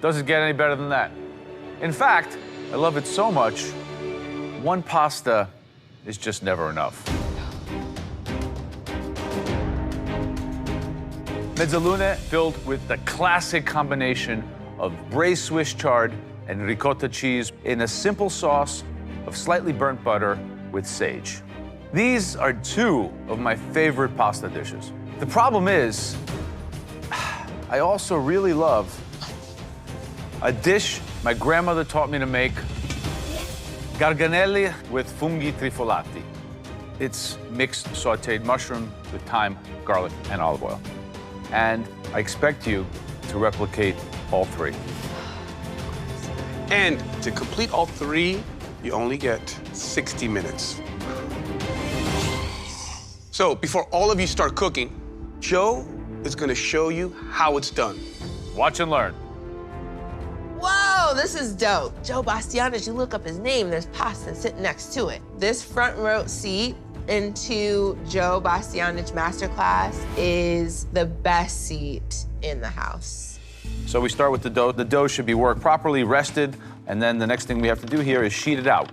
Doesn't get any better than that. In fact, I love it so much, one pasta is just never enough. Mezzaluna filled with the classic combination of braised Swiss chard and ricotta cheese in a simple sauce of slightly burnt butter with sage. These are two of my favorite pasta dishes. The problem is, I also really love a dish my grandmother taught me to make, garganelli with funghi trifolati. It's mixed sautéed mushroom with thyme, garlic, and olive oil. And I expect you to replicate all three. And to complete all three, you only get 60 minutes. So before all of you start cooking, Joe is gonna show you how it's done. Watch and learn. Whoa, this is dope. Joe Bastianich, you look up his name, there's pasta sitting next to it. This front row seat into Joe Bastianich Masterclass is the best seat in the house. So we start with the dough. The dough should be worked properly, rested, and then the next thing we have to do here is sheet it out.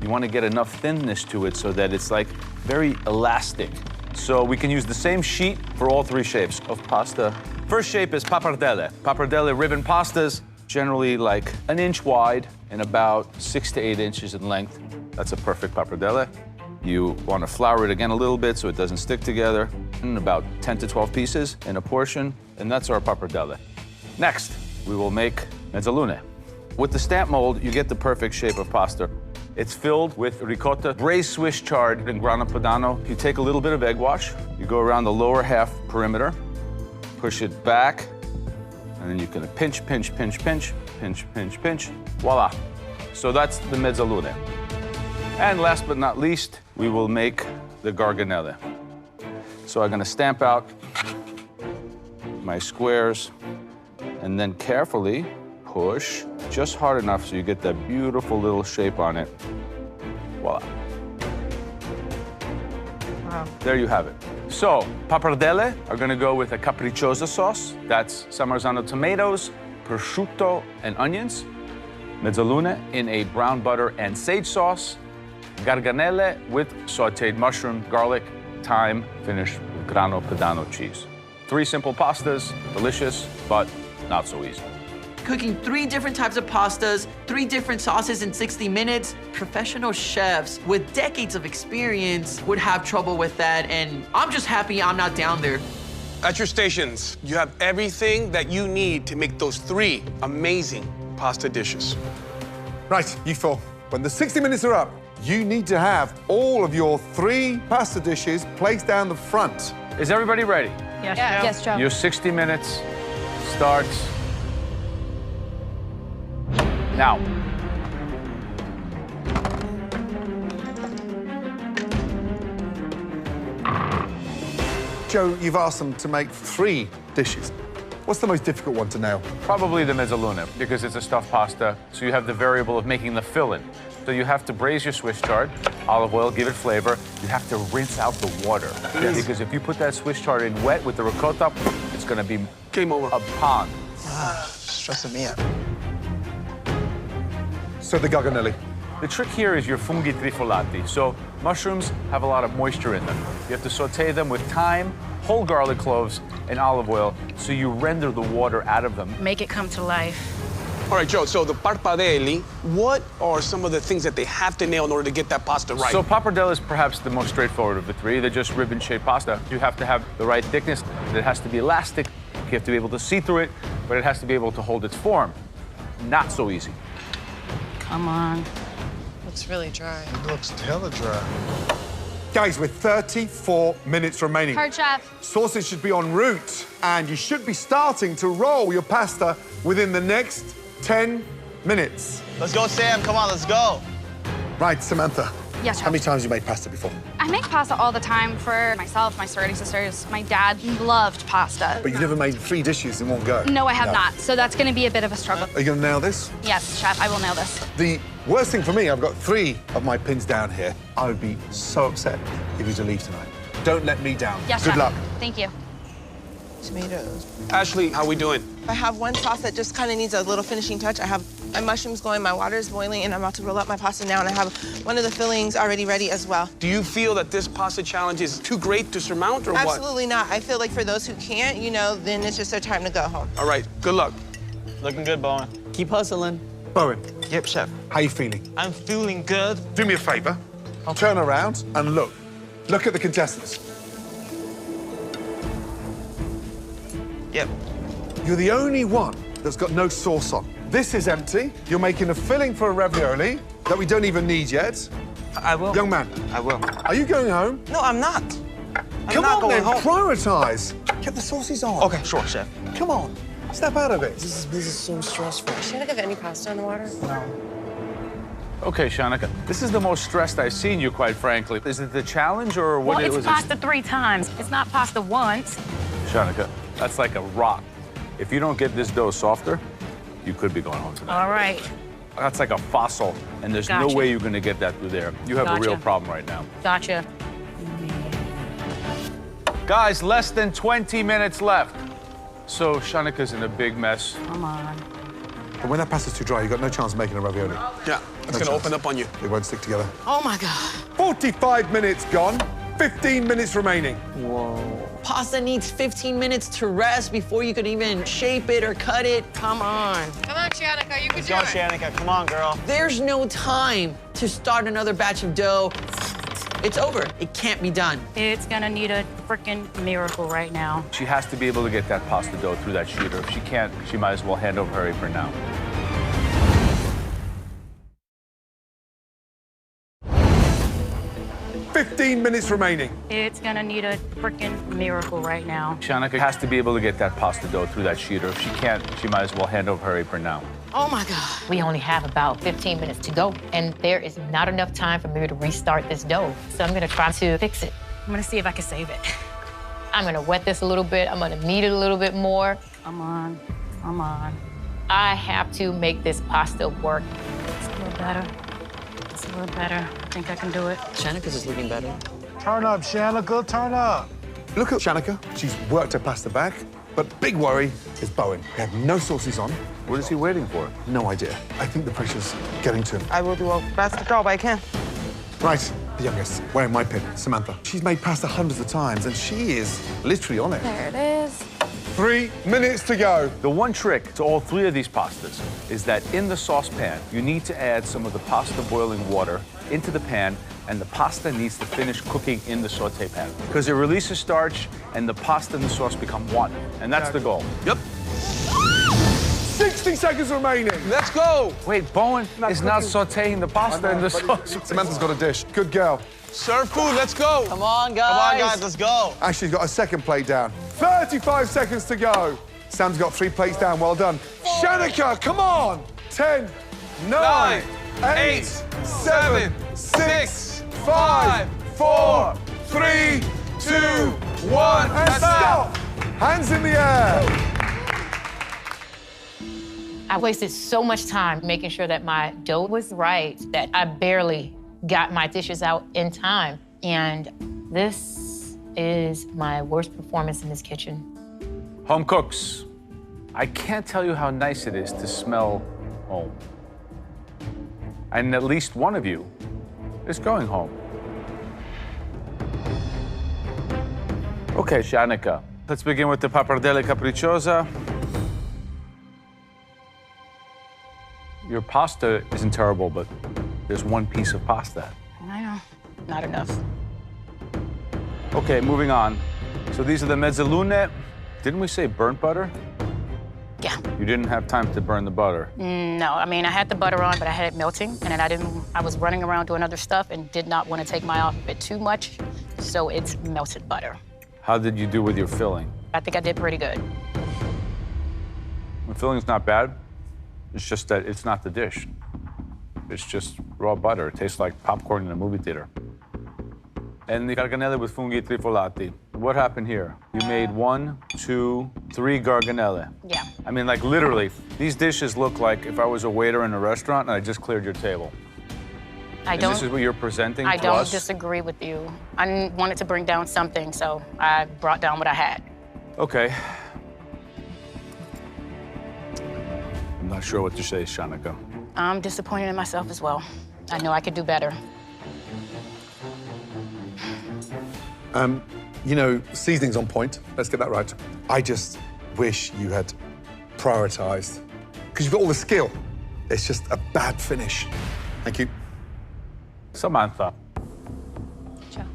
You want to get enough thinness to it so that it's like very elastic. So we can use the same sheet for all three shapes of pasta. First shape is pappardelle. Pappardelle ribbon pastas, generally like an inch wide and about 6 to 8 inches in length. That's a perfect pappardelle. You want to flour it again a little bit so it doesn't stick together. And about 10 to 12 pieces in a portion, and that's our pappardelle. Next, we will make mezzaluna. With the stamp mold, you get the perfect shape of pasta. It's filled with ricotta, braised Swiss chard, and grana padano. You take a little bit of egg wash, you go around the lower half perimeter, push it back, and then you can pinch, pinch, pinch, pinch, pinch, pinch, pinch. Voila. So that's the mezzaluna. And last but not least, we will make the garganelle. So I'm gonna stamp out my squares and then carefully push just hard enough so you get that beautiful little shape on it. Voila. Wow. There you have it. So, pappardelle are gonna go with a capricciosa sauce. That's Samarzano tomatoes, prosciutto, and onions. Mezzaluna in a brown butter and sage sauce. Garganelle with sautéed mushroom, garlic, thyme, finished with grana padano cheese. Three simple pastas, delicious, but not so easy. Cooking 3 different types of pastas, 3 different sauces in 60 minutes. Professional chefs with decades of experience would have trouble with that, and I'm just happy I'm not down there. At your stations, you have everything that you need to make those 3 amazing pasta dishes. Right, you four, when the 60 minutes are up, you need to have all of your 3 pasta dishes placed down the front. Is everybody ready? Yes, Joe. Yes, Joe. Your 60 minutes starts now. Joe, you've asked them to make 3 dishes. What's the most difficult one to nail? Probably the mezzaluna, because it's a stuffed pasta, so you have the variable of making the filling. So you have to braise your Swiss chard, olive oil, give it flavor. You have to rinse out the water. Yes. Because if you put that Swiss chard in wet with the ricotta, it's gonna be Game over. a pond. Stressing me out. So the garganelli. The trick here is your funghi trifolati. So mushrooms have a lot of moisture in them. You have to saute them with thyme, whole garlic cloves, and olive oil, so you render the water out of them. Make it come to life. All right, Joe, so the pappardelle, what are some of the things that they have to nail in order to get that pasta right? So pappardelle is perhaps the most straightforward of the 3. They're just ribbon-shaped pasta. You have to have the right thickness. It has to be elastic. You have to be able to see through it, but it has to be able to hold its form. Not so easy. Come on. Looks really dry. It looks hella dry. Guys, with 34 minutes remaining. Hard chef. Sauces should be en route, and you should be starting to roll your pasta within the next 10 minutes. Let's go, Sam. Come on, let's go. Right, Samantha. Yes, Chef. How many times have you made pasta before? I make pasta all the time for myself, my sorority sisters. My dad loved pasta. But you've never made 3 dishes in one go? No, I have not. So that's going to be a bit of a struggle. Are you going to nail this? Yes, Chef, I will nail this. The worst thing for me, I've got 3 of my pins down here. I would be so upset if you were to leave tonight. Don't let me down. Yes, Good Chef. luck. Thank you. tomatoes. Ashley, how we doing? I have one sauce that just kind of needs a little finishing touch. I have my mushrooms going, my water is boiling, and I'm about to roll up my pasta now, and I have one of the fillings already ready as well. Do you feel that this pasta challenge is too great to surmount, or what? Absolutely not. I feel like for those who can't, you know, then it's just their time to go home. All right, good luck. Looking good, Bowen. Keep hustling. Bowen, Yep, chef. how you feeling? I'm feeling good. Do me a favor. I'll turn around and look. Look at the contestants. Yep. You're the only one that's got no sauce on. This is empty. You're making a filling for a ravioli that we don't even need yet. I will. Young man, I will. are you going home? No, I'm not. Come on, then, prioritize. Get the sauces on. Okay, sure, chef. Come on, step out of it. This is so stressful. Should I have any pasta in the water? No. Okay, Shanika, this is the most stressed I've seen you, quite frankly. Is it the challenge or what? Well, it's was pasta 3 times. It's not pasta once. Shanika, that's like a rock. If you don't get this dough softer, you could be going home tonight. All right. That's like a fossil, and there's no Gotcha. way you're going to get that through there. You have a real Gotcha. problem right now. Gotcha. Guys, less than 20 minutes left. So Shanika's in a big mess. Come on. And when that pasta's too dry, you've got no chance of making a ravioli. Yeah, it's No gonna chance. open up on you. They won't stick together. Oh, my God. 45 minutes gone, 15 minutes remaining. Pasta needs 15 minutes to rest before you could even shape it or cut it. Come on. Come on, Shanika, you can Let's do go, it. Shanika. Come on, girl. There's no time to start another batch of dough. It's over. It can't be done. It's gonna need a freaking miracle right now. She has to be able to get that pasta dough through that sheeter. If she can't, she might as well hand over her apron now. Fifteen minutes remaining. It's gonna need a freaking miracle right now. Shanika has to be able to get that pasta dough through that sheeter. If she can't, she might as well hand over her apron now. Oh, my God. We only have about 15 minutes to go, and there is not enough time for me to restart this dough. So I'm gonna try to fix it. I'm gonna see if I can save it. I'm gonna wet this a little bit. I'm gonna knead it a little bit more. Come on. Come on. I have to make this pasta work. It's a little better. It's a little better. I think I can do it. Shanika's is looking better. Turn up, Shanika. Turn up. Look at Shanika. She's worked her pasta back, but big worry is Bowen. We have no sauces on. What is he waiting for? No idea. I think the pressure's getting to him. I will do a best job I can. Right, the youngest, wearing my pin, Samantha. She's made pasta hundreds of times, and she is literally on it. There it is. 3 minutes to go. The one trick to all 3 of these pastas is that in the saucepan, you need to add some of the pasta boiling water into the pan, and the pasta needs to finish cooking in the saute pan. Because it releases starch, and the pasta and the sauce become one. And that's the goal. Yep. 60 seconds remaining. Let's go. Wait, Bowen is not sauteing the pasta in the sauce. Samantha's got a dish. Good girl. Serve food. Let's go. Come on, guys. Come on, guys. Let's go. Ashley's got a second plate down. 35 seconds to go. Sam's got 3 plates down. Well done. Shanika, come on. 10, 9, 8, 7, 6, 5, 4, 3, 2, 1. And That's stop. Hands in the air. I wasted so much time making sure that my dough was right that I barely got my dishes out in time. And this is my worst performance in this kitchen. Home cooks, I can't tell you how nice it is to smell home. And at least one of you is going home. Okay, Shanika, let's begin with the pappardelle capricciosa. Your pasta isn't terrible, but there's one piece of pasta. I know. Not enough. Okay, moving on. So these are the mezzalune. Didn't we say burnt butter? Yeah. You didn't have time to burn the butter. No, I mean, I had the butter on, but I had it melting, and then I was running around doing other stuff and did not want to take my eye off of it too much, so it's melted butter. How did you do with your filling? I think I did pretty good. The filling's not bad. It's just that it's not the dish. It's just raw butter. It tastes like popcorn in a movie theater. And the garganelle with funghi trifolati. What happened here? You made 1, 2, 3 garganelle. Yeah. I mean, like literally, these dishes look like if I was a waiter in a restaurant and I just cleared your table. I And don't. this is what you're presenting I to don't us? disagree with you. I wanted to bring down something, so I brought down what I had. Okay. I'm not sure what to say, Shanika. I'm disappointed in myself as well. I know I could do better. You know, seasoning's on point. Let's get that right. I just wish you had prioritized, because you've got all the skill. It's just a bad finish. Thank you. Samantha. Ciao.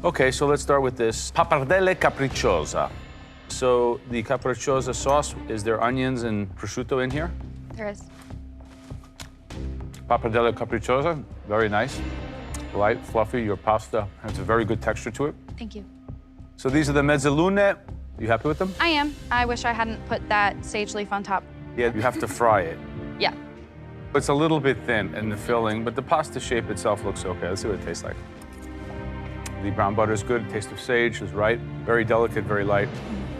Okay, so let's start with this. Pappardelle capricciosa. So the capricciosa sauce, is there onions and prosciutto in here? There is. Pappardelle capricciosa, very nice. Light, fluffy, your pasta has a very good texture to it. Thank you. So these are the mezzalune. You happy with them? I am. I wish I hadn't put that sage leaf on top. Yeah, you have to fry it. Yeah. It's a little bit thin in the filling, but the pasta shape itself looks okay. Let's see what it tastes like. The brown butter is good. Taste of sage is right. Very delicate, very light.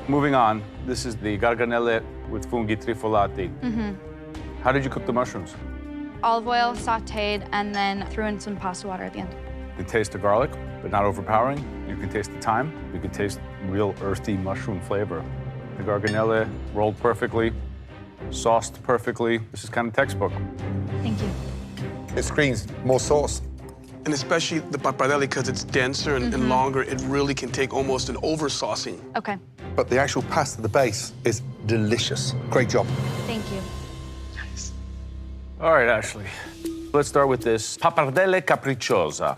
Moving on, this is the garganelle with funghi trifolati. How did you cook the mushrooms? Olive oil, sauteed, and then threw in some pasta water at the end. The taste of garlic, but not overpowering. You can taste the thyme. You can taste real earthy mushroom flavor. The garganelle rolled perfectly, sauced perfectly. This is kind of textbook. Thank you. It screams more sauce. And especially the pappardelle, because it's denser and longer, it really can take almost an over-saucing. Okay. But the actual pasta, the base, is delicious. Great job. Thank you. All right, Ashley. Let's start with this. Pappardelle capricciosa.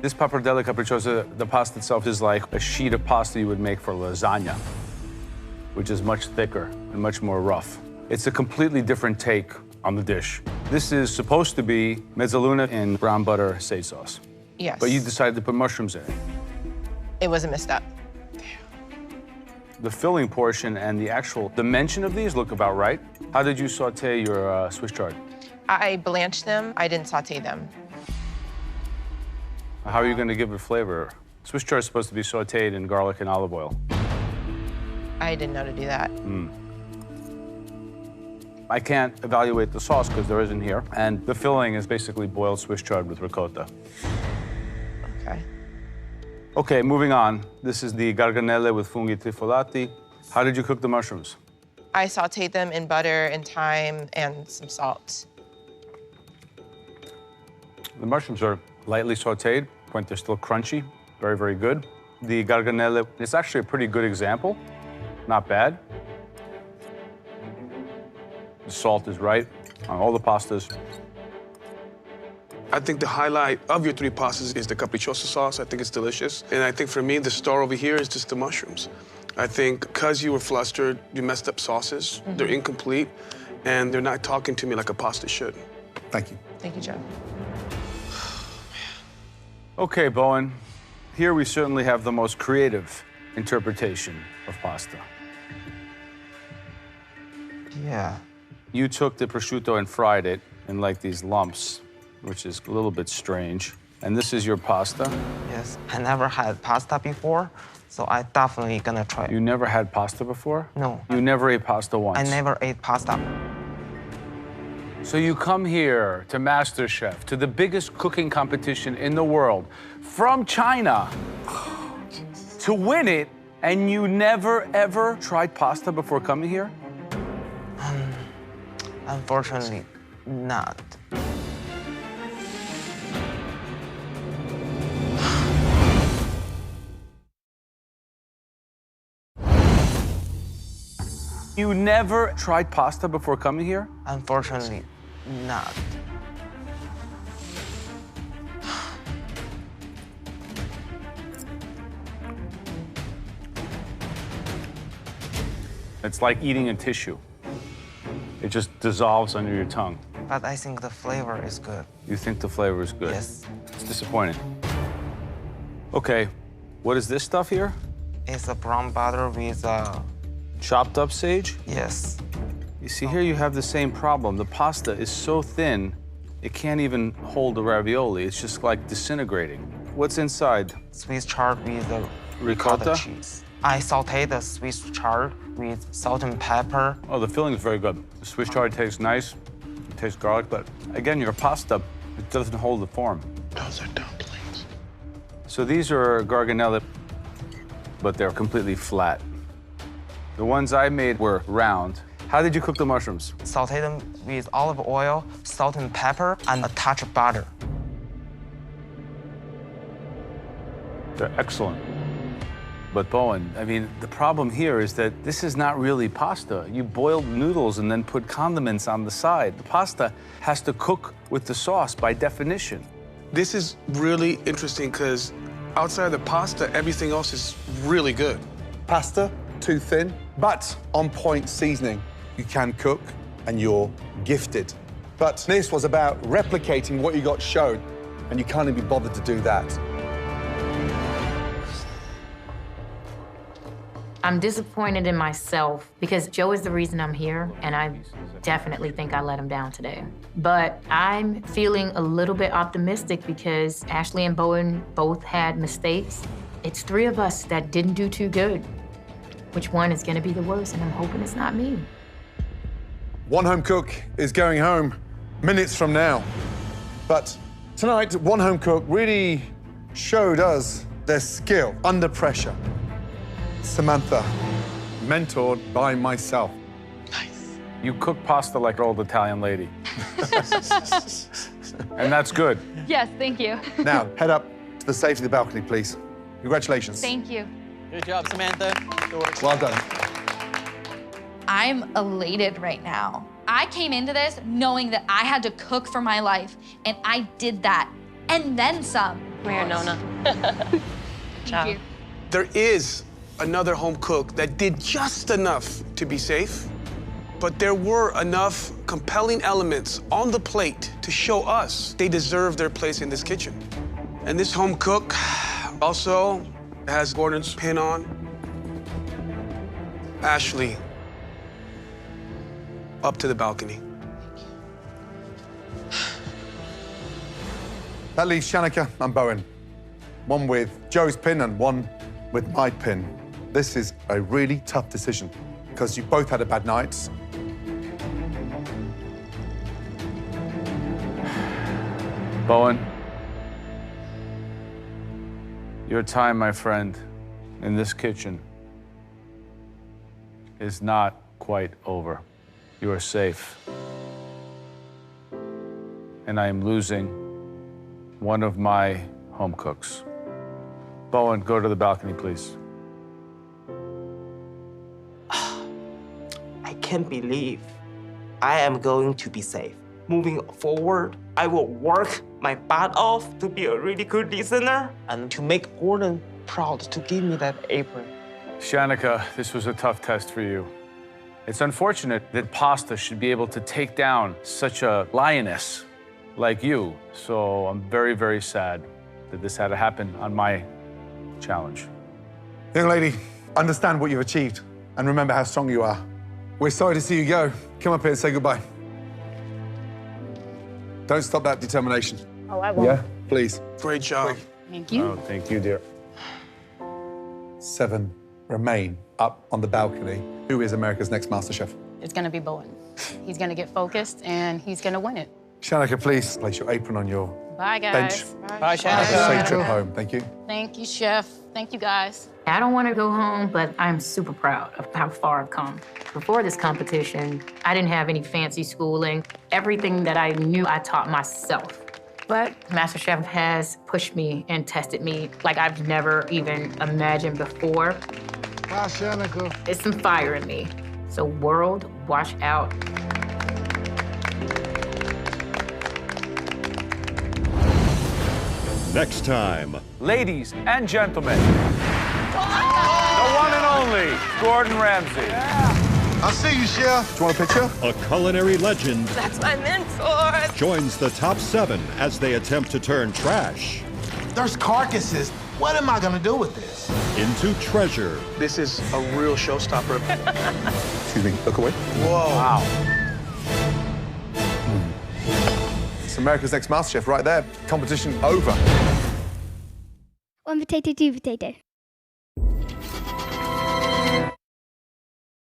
This pappardelle capricciosa, the pasta itself is like a sheet of pasta you would make for lasagna, which is much thicker and much more rough. It's a completely different take on the dish. This is supposed to be mezzaluna in brown butter sage sauce. Yes. But you decided to put mushrooms in it. It wasn't messed up. The filling portion and the actual dimension of these look about right. How did you saute your Swiss chard? I blanched them. I didn't saute them. How are you going to give it flavor? Swiss chard is supposed to be sauteed in garlic and olive oil. I didn't know to do that. I can't evaluate the sauce because there isn't here. And the filling is basically boiled Swiss chard with ricotta. Okay. Okay, moving on. This is the garganelle with funghi trifolati. How did you cook the mushrooms? I sauteed them in butter and thyme and some salt. The mushrooms are lightly sauteed, but they're still crunchy. Very, very good. The garganelle, it's actually a pretty good example. Not bad. The salt is right on all the pastas. I think the highlight of your three pastas is the capricciosa sauce. I think it's delicious. And I think for me, the star over here is just the mushrooms. I think because you were flustered, you messed up sauces. They're incomplete, and they're not talking to me like a pasta should. Thank you. Thank you, Joe. Okay, Bowen. Here we certainly have the most creative interpretation of pasta. Yeah. You took the prosciutto and fried it in like these lumps, which is a little bit strange. And this is your pasta. Yes. I never had pasta before, so I definitely gonna try it. You never had pasta before? No. You never ate pasta once? I never ate pasta. So you come here to MasterChef, to the biggest cooking competition in the world, from China, to win it, and you never, ever tried pasta before coming here? Unfortunately, not. You never tried pasta before coming here? Unfortunately, not. It's like eating a tissue. It just dissolves under your tongue. But I think the flavor is good. You think the flavor is good? Yes. It's disappointing. Okay, what is this stuff here? It's a brown butter with Chopped up sage? yes. You see, here you have the same problem. The pasta is so thin, it can't even hold the ravioli. It's just like disintegrating. What's inside? Swiss chard with the Ricotta? cheese. I sauteed the Swiss chard with salt and pepper. Oh, the filling is very good. The Swiss chard tastes nice. It tastes garlic, but again, your pasta, it doesn't hold the form. Those are dumplings. So these are garganella, but they're completely flat. The ones I made were round. How did you cook the mushrooms? Saute them with olive oil, salt and pepper, and a touch of butter. They're excellent. But Bowen, I mean, the problem here is that this is not really pasta. You boiled noodles and then put condiments on the side. The pasta has to cook with the sauce by definition. This is really interesting because outside of the pasta, everything else is really good. Pasta, too thin, but on point seasoning. You can cook and you're gifted. But this was about replicating what you got shown, and you can't even be bothered to do that. I'm disappointed in myself because Joe is the reason I'm here, and I definitely think I let him down today. But I'm feeling a little bit optimistic because Ashley and Bowen both had mistakes. It's three of us that didn't do too good. Which one is gonna be the worst? And I'm hoping it's not me. One home cook is going home minutes from now. But tonight, one home cook really showed us their skill under pressure. Samantha, mentored by myself. You cook pasta like an old Italian lady. And that's good. Yes, thank you. Now, head up to the safety of the balcony, please. Congratulations. Thank you. Good job, Samantha. Good work. Well done. I'm elated right now. I came into this knowing that I had to cook for my life, and I did that, and then some. Come here, Nona. Thank you. There is another home cook that did just enough to be safe, but there were enough compelling elements on the plate to show us they deserve their place in this kitchen. And this home cook also has Gordon's pin on. Ashley, up to the balcony. That leaves Shanika and Bowen. One with Joe's pin and one with my pin. This is a really tough decision because you both had a bad night. Bowen, your time, my friend, in this kitchen is not quite over. You are safe. And I am losing one of my home cooks. Bowen, go to the balcony, please. I can't believe I am going to be safe. Moving forward, I will work my butt off to be a really good listener and to make Gordon proud to give me that apron. Shanika, this was a tough test for you. It's unfortunate that pasta should be able to take down such a lioness like you. So I'm very, very sad that this had to happen on my challenge. Young lady, understand what you've achieved and remember how strong you are. We're sorry to see you go. Come up here and say goodbye. Don't stop that determination. Oh, I won't. Yeah, please. Great job. Thank you. Oh, thank you, dear. 7 remain up on the balcony. Who is America's next MasterChef? It's gonna be Bowen. He's gonna get focused and he's gonna win it. Shanika, please place your apron on your Bye, guys. bench. Bye, Have a Shanika. safe trip home. Thank you. Thank you, Chef. Thank you, guys. I don't want to go home, but I'm super proud of how far I've come. Before this competition, I didn't have any fancy schooling. Everything that I knew, I taught myself. But MasterChef has pushed me and tested me like I've never even imagined before. Bye, Shanika. There's some fire in me. So world, watch out. Next time. Ladies and gentlemen, the one and only Gordon Ramsay. I see you, Chef. Do you want a picture? A culinary legend That's my mentor. joins the top 7 as they attempt to turn trash There's carcasses. What am I gonna do with this? into treasure. This is a real showstopper. Excuse me, look away. Whoa. Wow. It's America's Next MasterChef right there. Competition over. 1 potato, 2 potato.